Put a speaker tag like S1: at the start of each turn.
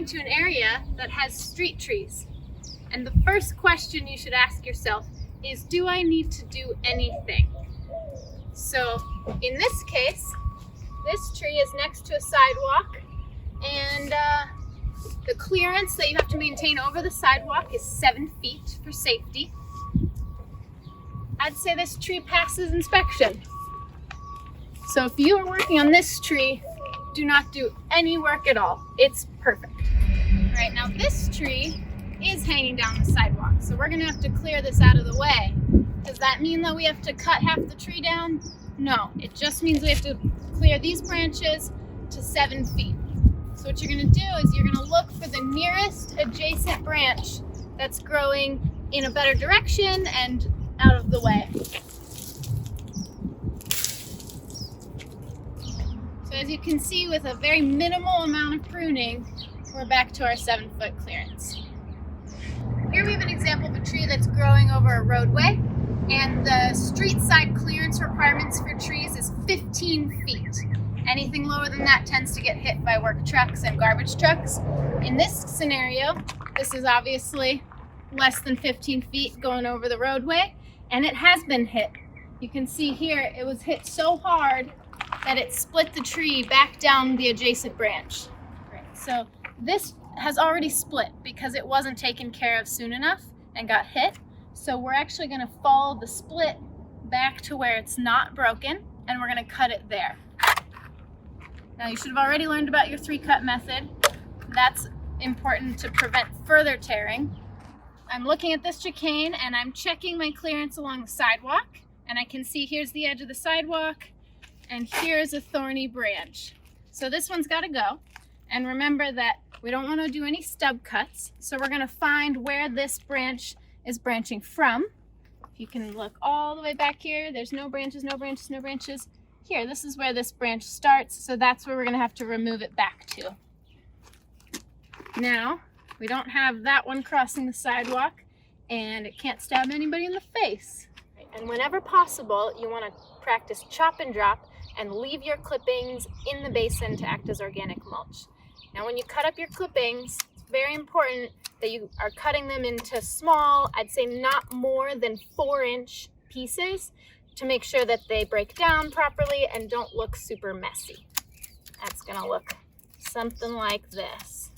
S1: going to an area that has street trees. And the first question you should ask yourself is, do I need to do anything? So in this case, this tree is next to a sidewalk, and the clearance that you have to maintain over the sidewalk is 7 feet for safety. I'd say this tree passes inspection. So if you are working on this tree, do not do any work at all. It's perfect. All right, now this tree is hanging down the sidewalk, so we're gonna have to clear this out of the way. Does that mean that we have to cut half the tree down? No, it just means we have to clear these branches to 7 feet. So what you're gonna do is you're gonna look for the nearest adjacent branch that's growing in a better direction and out of the way. So as you can see, with a very minimal amount of pruning, we're back to our 7-foot clearance. Here we have an example of a tree that's growing over a roadway, and the street side clearance requirements for trees is 15 feet. Anything lower than that tends to get hit by work trucks and garbage trucks. In this scenario, this is obviously less than 15 feet going over the roadway, and it has been hit. You can see here it was hit so hard that it split the tree back down the adjacent branch. So this has already split because it wasn't taken care of soon enough and got hit. So we're actually going to follow the split back to where it's not broken, and we're going to cut it there. Now you should have already learned about your 3-cut method. That's important to prevent further tearing. I'm looking at this chicane and I'm checking my clearance along the sidewalk, and I can see here's the edge of the sidewalk and here's a thorny branch. So this one's got to go. And remember that we don't want to do any stub cuts, so we're going to find where this branch is branching from. If you can look all the way back here, there's no branches, no branches, no branches. Here, this is where this branch starts, so that's where we're going to have to remove it back to. Now, we don't have that one crossing the sidewalk, and it can't stab anybody in the face. And whenever possible, you want to practice chop and drop and leave your clippings in the basin to act as organic mulch. Now when you cut up your clippings, it's very important that you are cutting them into small, I'd say not more than 4-inch pieces, to make sure that they break down properly and don't look super messy. That's gonna look something like this.